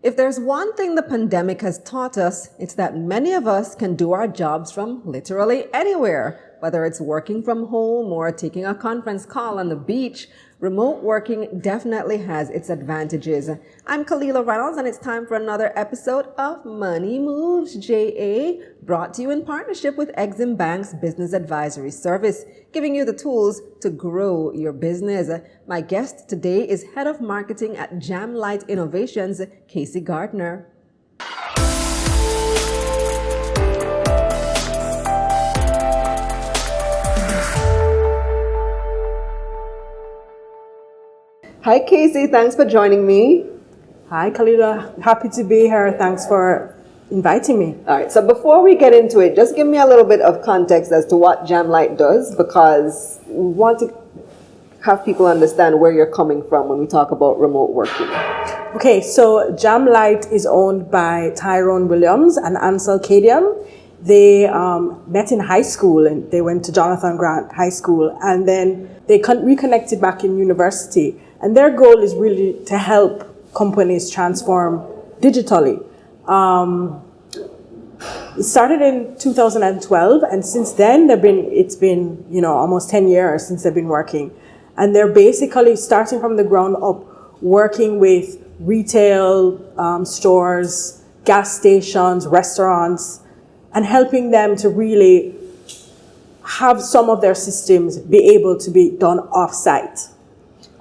If there's one thing the pandemic has taught us, it's that many of us can do our jobs from literally anywhere. Whether it's working from home or taking a conference call on the beach, remote working definitely has its advantages. I'm Kalilah Reynolds, and it's time for another episode of Money Moves JA, brought to you in partnership with EXIM Bank's Business Advisory Service, giving you the tools to grow your business. My guest today is Head of Marketing at Jamlite Innovations, Kesi Gardner. Hi, Kesi. Thanks for joining me. Hi, Kalilah. Happy to be here. Thanks for inviting me. All right. So before we get into it, just give me a little bit of context as to what Jamlite does, because we want to have people understand where you're coming from when we talk about remote working. Okay, so Jamlite is owned by Tyrone Williams and Ansel Cadium. They met in high school, and they went to Jonathan Grant High School, and then they reconnected back in university. And their goal is really to help companies transform digitally. It started in 2012, and since then it's been almost 10 years since they've been working. And they're basically starting from the ground up, working with retail stores, gas stations, restaurants, and helping them to really have some of their systems be able to be done off-site.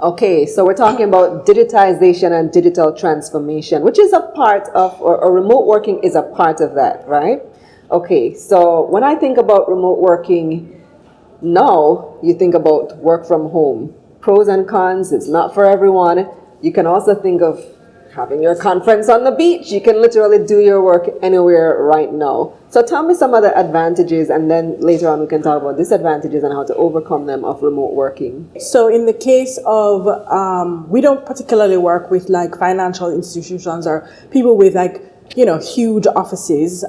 Okay, so we're talking about digitization and digital transformation, which is a part of, or remote working is a part of that, right? Okay, so when I think about remote working, now you think about work from home. Pros and cons, it's not for everyone. You can also think of having your conference on the beach. You can literally do your work anywhere right now. So tell me some of the advantages, and then later on we can talk about disadvantages and how to overcome them of remote working. So in the case of, we don't particularly work with like financial institutions or people with huge offices.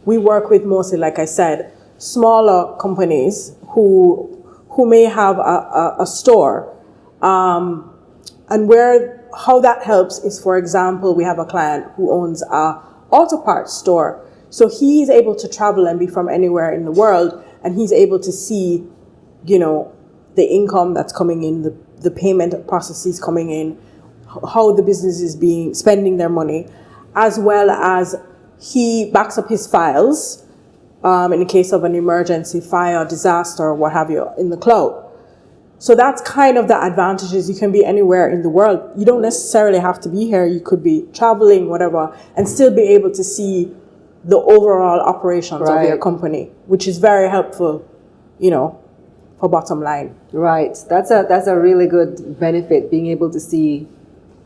We work with mostly, like I said, smaller companies who may have a store. And how that helps is, for example, we have a client who owns a auto parts store. So he's able to travel and be from anywhere in the world, and he's able to see, the income that's coming in, the payment processes coming in, how the business is spending their money, as well as he backs up his files in the case of an emergency, fire, disaster, or what have you, in the cloud. So that's kind of the advantages. You can be anywhere in the world. You don't necessarily have to be here. You could be traveling, whatever, and still be able to see the overall operations of your company, which is very helpful, for bottom line. Right. That's a really good benefit, being able to see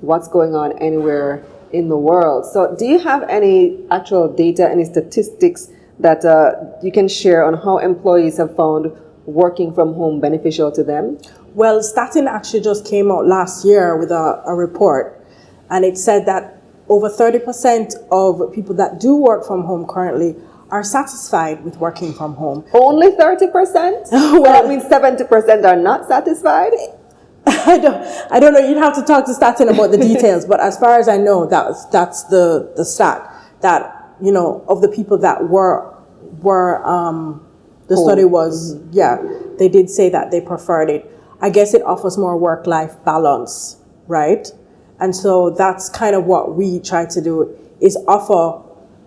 what's going on anywhere in the world. So do you have any actual data, any statistics that you can share on how employees have found working from home beneficial to them? Well, Statin actually just came out last year with a report, and it said that over 30% of people that do work from home currently are satisfied with working from home. Only 30%? Well, that means 70% are not satisfied? I don't know. You'd have to talk to Statin about the details, but as far as I know, that's the stat that, of the people that were the study was, they did say that they preferred it. I guess it offers more work-life balance, right? And so that's kind of what we try to do, is offer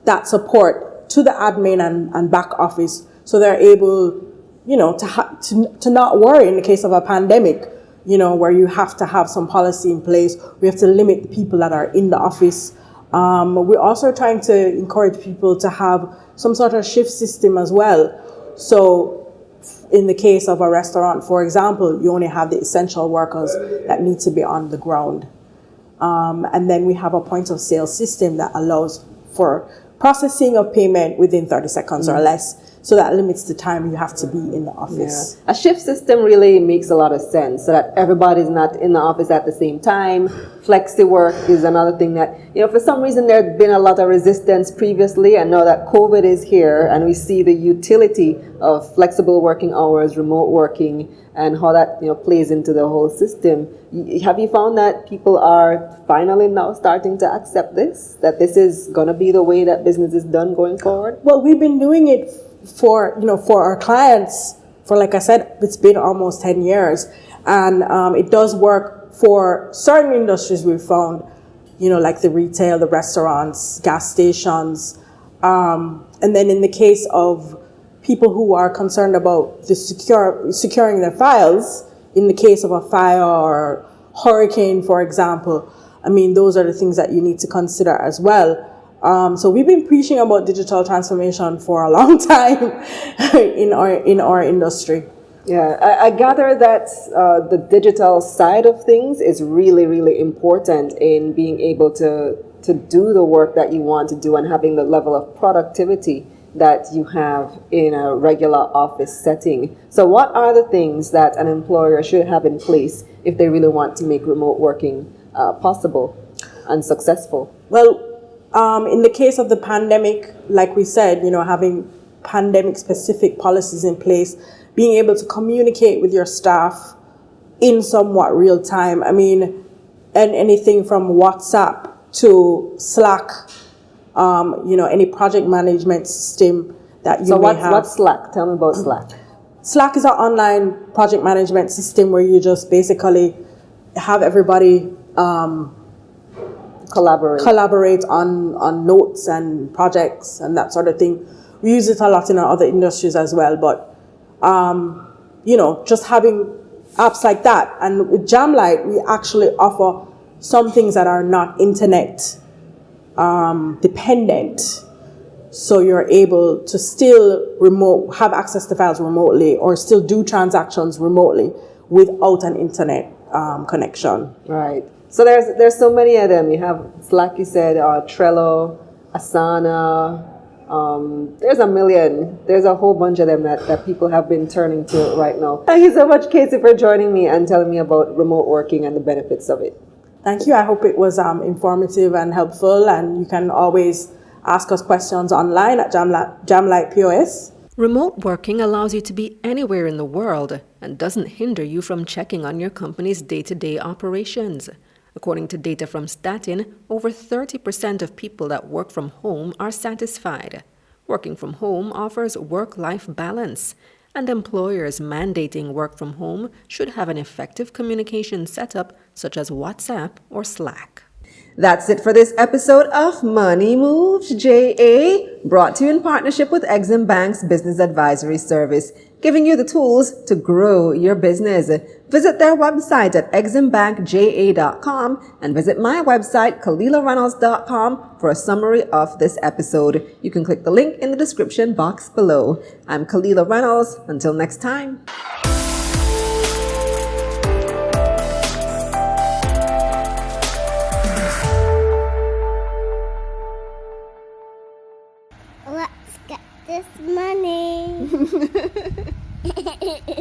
that support to the admin and back office, so they're able, to not worry in the case of a pandemic, where you have to have some policy in place. We have to limit the people that are in the office. We're also trying to encourage people to have some sort of shift system as well. So in the case of a restaurant, for example, you only have the essential workers that need to be on the ground. And then we have a point of sale system that allows for processing of payment within 30 seconds or less. So that limits the time you have to be in the office. Yeah. A shift system really makes a lot of sense, so that everybody's not in the office at the same time. Flexi work is another thing that, for some reason there's been a lot of resistance previously, and now that COVID is here and we see the utility of flexible working hours, remote working, and how that plays into the whole system. Have you found that people are finally now starting to accept this, that this is going to be the way that business is done going forward? Well, we've been doing it for our clients for, like I said, it's been almost 10 years, and it does work for certain industries. We've found, like the retail, the restaurants, gas stations, and then in the case of people who are concerned about the securing their files, in the case of a fire or hurricane, for example, I mean, those are the things that you need to consider as well. So we've been preaching about digital transformation for a long time in our industry. Yeah, I gather that the digital side of things is really, really important in being able to do the work that you want to do and having the level of productivity that you have in a regular office setting. So what are the things that an employer should have in place if they really want to make remote working possible and successful? Well, in the case of the pandemic, like we said, having pandemic-specific policies in place, being able to communicate with your staff in somewhat real time. I mean, and anything from WhatsApp to Slack, any project management system that you may have. So what's Slack? Tell me about Slack. Slack is an online project management system where you just basically have everybody collaborate on notes and projects and that sort of thing. We use it a lot in our other industries as well, but just having apps like that. And with Jamlite, we actually offer some things that are not internet dependent. So you're able to still have access to files remotely or still do transactions remotely without an internet connection. Right. So there's so many of them. You have Slack, you said, Trello, Asana. There's a million. There's a whole bunch of them that people have been turning to right now. Thank you so much, Kesi, for joining me and telling me about remote working and the benefits of it. Thank you. I hope it was informative and helpful, and you can always ask us questions online at Jamlite POS. Remote working allows you to be anywhere in the world and doesn't hinder you from checking on your company's day-to-day operations. According to data from Statin, over 30% of people that work from home are satisfied. Working from home offers work-life balance, and employers mandating work from home should have an effective communication setup such as WhatsApp or Slack. That's it for this episode of Money Moves JA, brought to you in partnership with EXIM Bank's Business Advisory Service, giving you the tools to grow your business. Visit their website at eximbankja.com and visit my website, KalilahReynolds.com, for a summary of this episode. You can click the link in the description box below. I'm Kalilah Reynolds. Until next time. Let's get this money.